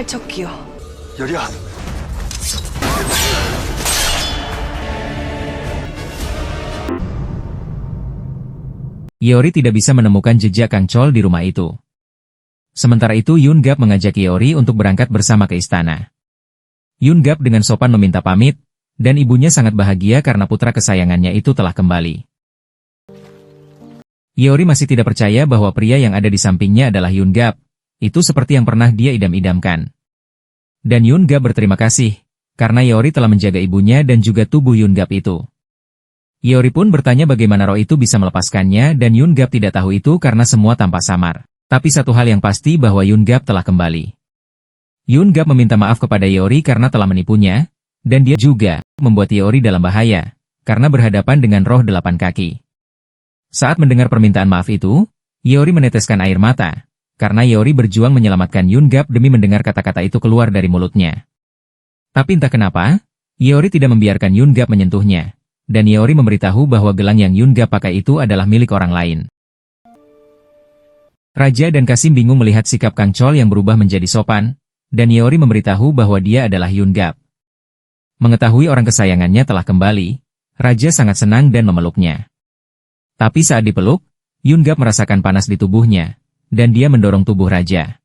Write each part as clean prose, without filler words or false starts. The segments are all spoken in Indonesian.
팔척기요. 여리야. Iori tidak bisa menemukan jejak Kang Chol di rumah itu. Sementara itu Yun Gap mengajak Iori untuk berangkat bersama ke istana. Yun Gap dengan sopan meminta pamit, dan ibunya sangat bahagia karena putra kesayangannya itu telah kembali. Iori masih tidak percaya bahwa pria yang ada di sampingnya adalah Yun Gap. Itu seperti yang pernah dia idam-idamkan. Dan Yun Gap berterima kasih, karena Iori telah menjaga ibunya dan juga tubuh Yun Gap itu. Iori pun bertanya bagaimana roh itu bisa melepaskannya dan Yun Gap tidak tahu itu karena semua tampak samar. Tapi satu hal yang pasti bahwa Yun Gap telah kembali. Yun Gap meminta maaf kepada Iori karena telah menipunya, dan dia juga membuat Iori dalam bahaya, karena berhadapan dengan roh 8 kaki. Saat mendengar permintaan maaf itu, Iori meneteskan air mata, karena Iori berjuang menyelamatkan Yun Gap demi mendengar kata-kata itu keluar dari mulutnya. Tapi entah kenapa, Iori tidak membiarkan Yun Gap menyentuhnya, dan Iori memberitahu bahwa gelang yang Yun Gap pakai itu adalah milik orang lain. Raja dan Kasim bingung melihat sikap Kang Chol yang berubah menjadi sopan, dan Iori memberitahu bahwa dia adalah Yun Gap. Mengetahui orang kesayangannya telah kembali, Raja sangat senang dan memeluknya. Tapi saat dipeluk, Yun Gap merasakan panas di tubuhnya, dan dia mendorong tubuh Raja.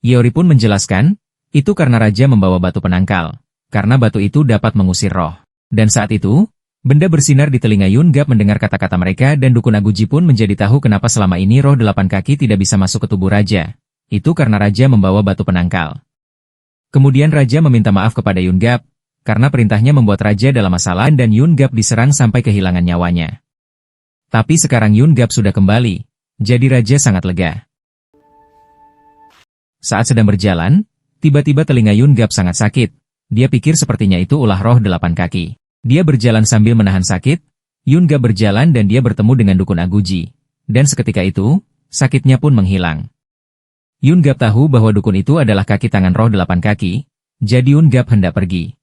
Iori pun menjelaskan, itu karena Raja membawa batu penangkal, karena batu itu dapat mengusir roh. Dan saat itu, benda bersinar di telinga Yun Gap mendengar kata-kata mereka dan Dukun Aguji pun menjadi tahu kenapa selama ini roh 8 kaki tidak bisa masuk ke tubuh Raja. Itu karena Raja membawa batu penangkal. Kemudian Raja meminta maaf kepada Yun Gap, karena perintahnya membuat Raja dalam masalah dan Yun Gap diserang sampai kehilangan nyawanya. Tapi sekarang Yun Gap sudah kembali, jadi Raja sangat lega. Saat sedang berjalan, tiba-tiba telinga Yun Gap sangat sakit. Dia pikir sepertinya itu ulah roh 8 kaki. Dia berjalan sambil menahan sakit, Yun Gap berjalan dan dia bertemu dengan Dukun Aguji. Dan seketika itu, sakitnya pun menghilang. Yun Gap tahu bahwa dukun itu adalah kaki tangan roh 8 kaki, jadi Yun Gap hendak pergi.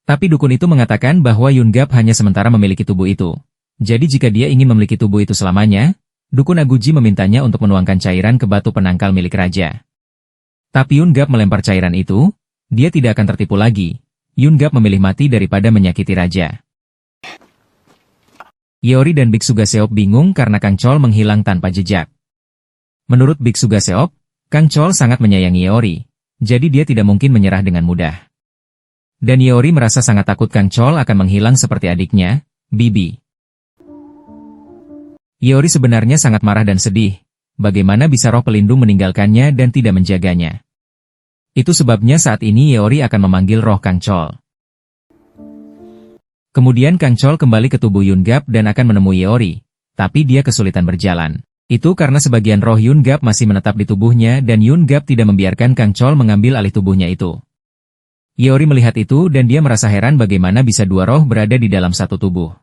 Tapi dukun itu mengatakan bahwa Yun Gap hanya sementara memiliki tubuh itu. Jadi jika dia ingin memiliki tubuh itu selamanya, Dukun Aguji memintanya untuk menuangkan cairan ke batu penangkal milik Raja. Tapi Yun Gap melempar cairan itu, dia tidak akan tertipu lagi. Yun Gap memilih mati daripada menyakiti Raja. Iori dan Biksu Gaseop bingung karena Kang Chol menghilang tanpa jejak. Menurut Biksu Gaseop, Kang Chol sangat menyayangi Iori, jadi dia tidak mungkin menyerah dengan mudah. Dan Iori merasa sangat takut Kang Chol akan menghilang seperti adiknya, Bibi. Iori sebenarnya sangat marah dan sedih. Bagaimana bisa roh pelindung meninggalkannya dan tidak menjaganya? Itu sebabnya saat ini Iori akan memanggil roh Kang Chol. Kemudian Kang Chol kembali ke tubuh Yun Gap dan akan menemui Iori, tapi dia kesulitan berjalan. Itu karena sebagian roh Yun Gap masih menetap di tubuhnya dan Yun Gap tidak membiarkan Kang Chol mengambil alih tubuhnya itu. Iori melihat itu dan dia merasa heran bagaimana bisa dua roh berada di dalam satu tubuh.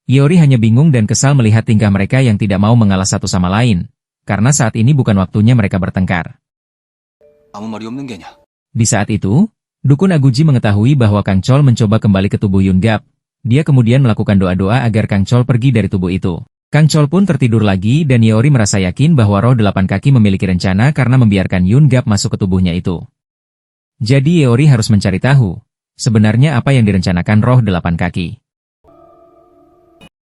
Iori hanya bingung dan kesal melihat tingkah mereka yang tidak mau mengalah satu sama lain, karena saat ini bukan waktunya mereka bertengkar. Di saat itu, Dukun Aguji mengetahui bahwa Kang Chol mencoba kembali ke tubuh Yun Gap. Dia kemudian melakukan doa-doa agar Kang Chol pergi dari tubuh itu. Kang Chol pun tertidur lagi dan Iori merasa yakin bahwa roh 8 kaki memiliki rencana karena membiarkan Yun Gap masuk ke tubuhnya itu. Jadi Iori harus mencari tahu, sebenarnya apa yang direncanakan roh 8 kaki.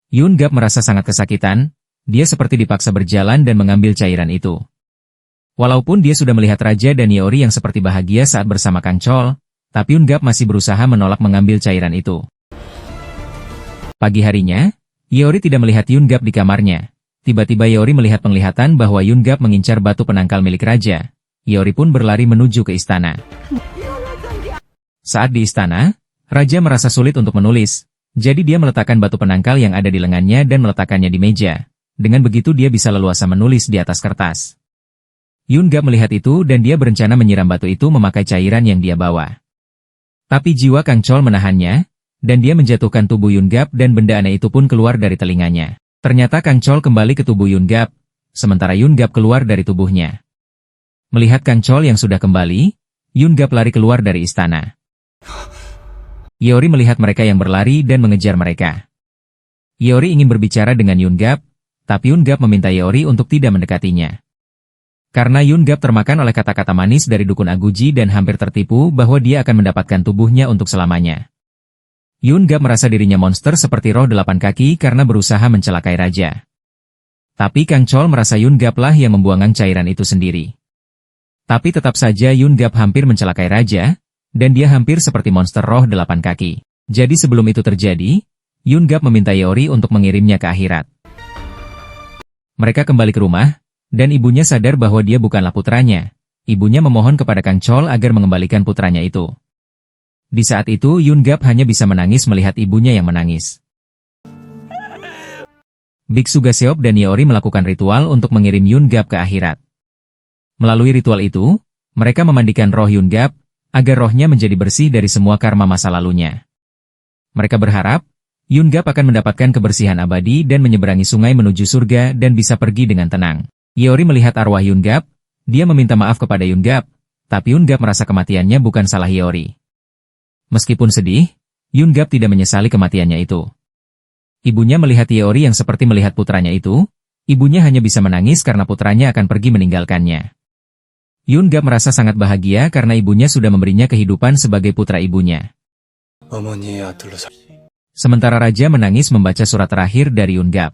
Yun Gap merasa sangat kesakitan, dia seperti dipaksa berjalan dan mengambil cairan itu. Walaupun dia sudah melihat Raja dan Iori yang seperti bahagia saat bersama Kang Chol, tapi Yun Gap masih berusaha menolak mengambil cairan itu. Pagi harinya, Iori tidak melihat Yun Gap di kamarnya. Tiba-tiba Iori melihat penglihatan bahwa Yun Gap mengincar batu penangkal milik Raja. Iori pun berlari menuju ke istana. Saat di istana, Raja merasa sulit untuk menulis. Jadi dia meletakkan batu penangkal yang ada di lengannya dan meletakkannya di meja. Dengan begitu dia bisa leluasa menulis di atas kertas. Yun Gap melihat itu dan dia berencana menyiram batu itu memakai cairan yang dia bawa. Tapi jiwa Kang Chol menahannya, dan dia menjatuhkan tubuh Yun Gap dan benda aneh itu pun keluar dari telinganya. Ternyata Kang Chol kembali ke tubuh Yun Gap, sementara Yun Gap keluar dari tubuhnya. Melihat Kang Chol yang sudah kembali, Yun Gap lari keluar dari istana. Iori melihat mereka yang berlari dan mengejar mereka. Iori ingin berbicara dengan Yun Gap, tapi Yun Gap meminta Iori untuk tidak mendekatinya. Karena Yun-gap termakan oleh kata-kata manis dari dukun Aguji dan hampir tertipu bahwa dia akan mendapatkan tubuhnya untuk selamanya. Yun-gap merasa dirinya monster seperti roh 8 kaki karena berusaha mencelakai raja. Tapi Kang Chol merasa Yun-gap lah yang membuangan cairan itu sendiri. Tapi tetap saja Yun-gap hampir mencelakai raja, dan dia hampir seperti monster roh 8 kaki. Jadi sebelum itu terjadi, Yun-gap meminta Yeori untuk mengirimnya ke akhirat. Mereka kembali ke rumah, dan ibunya sadar bahwa dia bukanlah putranya. Ibunya memohon kepada Kang Chol agar mengembalikan putranya itu. Di saat itu Yun-gap hanya bisa menangis melihat ibunya yang menangis. Biksu Gaseop dan Yeori melakukan ritual untuk mengirim Yun-gap ke akhirat. Melalui ritual itu, mereka memandikan roh Yun-gap, agar rohnya menjadi bersih dari semua karma masa lalunya. Mereka berharap, Yun-gap akan mendapatkan kebersihan abadi dan menyeberangi sungai menuju surga dan bisa pergi dengan tenang. Yeori melihat arwah Yun-gap, dia meminta maaf kepada Yun-gap, tapi Yun-gap merasa kematiannya bukan salah Yeori. Meskipun sedih, Yun-gap tidak menyesali kematiannya itu. Ibunya melihat Yeori yang seperti melihat putranya itu, ibunya hanya bisa menangis karena putranya akan pergi meninggalkannya. Yun-gap merasa sangat bahagia karena ibunya sudah memberinya kehidupan sebagai putra ibunya. Sementara raja menangis membaca surat terakhir dari Yun-gap.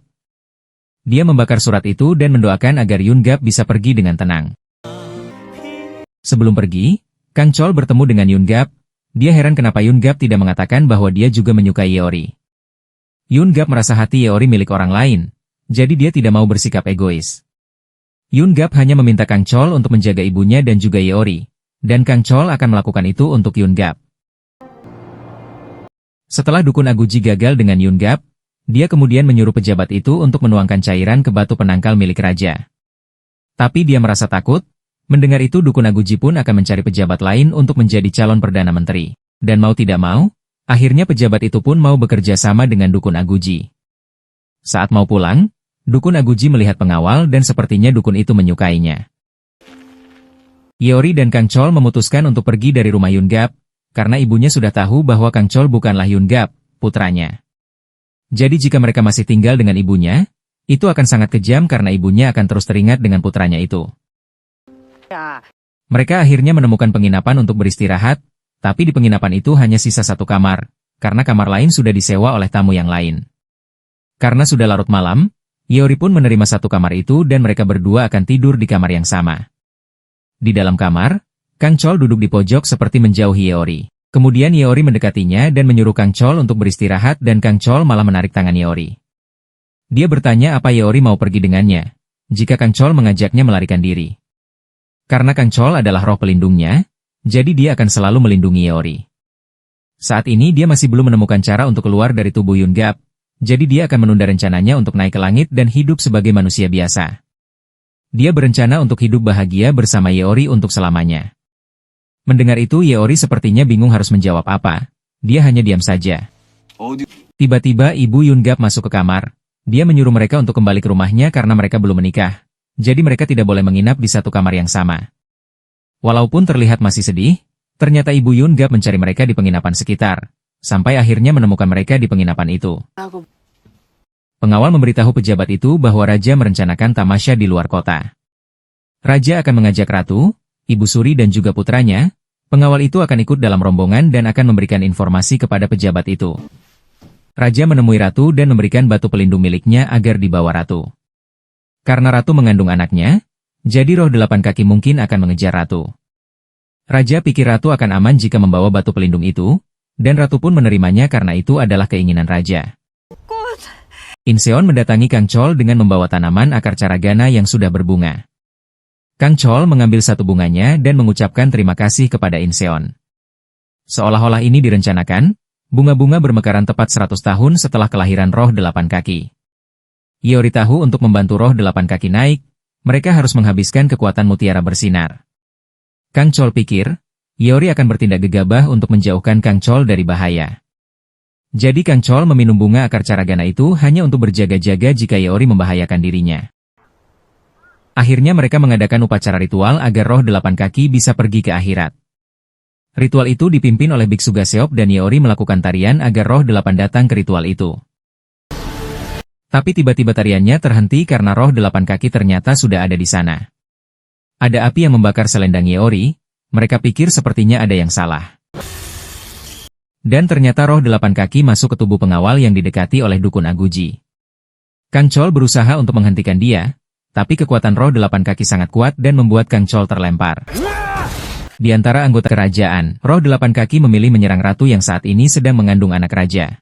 Dia membakar surat itu dan mendoakan agar Yun-gap bisa pergi dengan tenang. Sebelum pergi, Kang Chol bertemu dengan Yun-gap. Dia heran kenapa Yun-gap tidak mengatakan bahwa dia juga menyukai Yeori. Yun-gap merasa hati Yeori milik orang lain, jadi dia tidak mau bersikap egois. Yun-gap hanya meminta Kang Chol untuk menjaga ibunya dan juga Yeori, dan Kang Chol akan melakukan itu untuk Yun-gap. Setelah dukun Aguji gagal dengan Yun-gap, dia kemudian menyuruh pejabat itu untuk menuangkan cairan ke batu penangkal milik raja. Tapi dia merasa takut, mendengar itu dukun Aguji pun akan mencari pejabat lain untuk menjadi calon Perdana Menteri. Dan mau tidak mau, akhirnya pejabat itu pun mau bekerja sama dengan dukun Aguji. Saat mau pulang, dukun Aguji melihat pengawal dan sepertinya dukun itu menyukainya. Yeori dan Kang Chol memutuskan untuk pergi dari rumah Yun-gap, karena ibunya sudah tahu bahwa Kang Chol bukanlah Yun-gap, putranya. Jadi jika mereka masih tinggal dengan ibunya, itu akan sangat kejam karena ibunya akan terus teringat dengan putranya itu. Mereka akhirnya menemukan penginapan untuk beristirahat, tapi di penginapan itu hanya sisa satu kamar, karena kamar lain sudah disewa oleh tamu yang lain. Karena sudah larut malam, Yeori pun menerima satu kamar itu dan mereka berdua akan tidur di kamar yang sama. Di dalam kamar, Kang Chol duduk di pojok seperti menjauhi Yeori. Kemudian Yeori mendekatinya dan menyuruh Kang Chol untuk beristirahat dan Kang Chol malah menarik tangan Yeori. Dia bertanya apa Yeori mau pergi dengannya, jika Kang Chol mengajaknya melarikan diri. Karena Kang Chol adalah roh pelindungnya, jadi dia akan selalu melindungi Yeori. Saat ini dia masih belum menemukan cara untuk keluar dari tubuh Yun-gap, jadi dia akan menunda rencananya untuk naik ke langit dan hidup sebagai manusia biasa. Dia berencana untuk hidup bahagia bersama Yeori untuk selamanya. Mendengar itu Yeori sepertinya bingung harus menjawab apa. Dia hanya diam saja. Tiba-tiba ibu Yun-gap masuk ke kamar. Dia menyuruh mereka untuk kembali ke rumahnya karena mereka belum menikah. Jadi mereka tidak boleh menginap di satu kamar yang sama. Walaupun terlihat masih sedih, ternyata ibu Yun-gap mencari mereka di penginapan sekitar. Sampai akhirnya menemukan mereka di penginapan itu. Pengawal memberitahu pejabat itu bahwa raja merencanakan tamasya di luar kota. Raja akan mengajak ratu, Ibu Suri dan juga putranya. Pengawal itu akan ikut dalam rombongan dan akan memberikan informasi kepada pejabat itu. Raja menemui ratu dan memberikan batu pelindung miliknya agar dibawa ratu. Karena ratu mengandung anaknya, jadi roh 8 kaki mungkin akan mengejar ratu. Raja pikir ratu akan aman jika membawa batu pelindung itu, dan ratu pun menerimanya karena itu adalah keinginan raja. Inseon mendatangi Kang Chol dengan membawa tanaman akar caragana yang sudah berbunga. Kang Chol mengambil satu bunganya dan mengucapkan terima kasih kepada Inseon. Seolah-olah ini direncanakan, bunga-bunga bermekaran tepat 100 tahun setelah kelahiran roh 8 kaki. Yeori tahu untuk membantu roh 8 kaki naik, mereka harus menghabiskan kekuatan mutiara bersinar. Kang Chol pikir, Yeori akan bertindak gegabah untuk menjauhkan Kang Chol dari bahaya. Jadi Kang Chol meminum bunga akar caragana itu hanya untuk berjaga-jaga jika Yeori membahayakan dirinya. Akhirnya mereka mengadakan upacara ritual agar roh 8 kaki bisa pergi ke akhirat. Ritual itu dipimpin oleh Biksu Gaseop dan Yeori melakukan tarian agar roh 8 datang ke ritual itu. Tapi tiba-tiba tariannya terhenti karena roh 8 kaki ternyata sudah ada di sana. Ada api yang membakar selendang Yeori, mereka pikir sepertinya ada yang salah. Dan ternyata roh 8 kaki masuk ke tubuh pengawal yang didekati oleh dukun Aguji. Kang Chol berusaha untuk menghentikan dia, tapi kekuatan roh 8 kaki sangat kuat dan membuat Kang Chol terlempar. Di antara anggota kerajaan, roh 8 kaki memilih menyerang ratu yang saat ini sedang mengandung anak raja.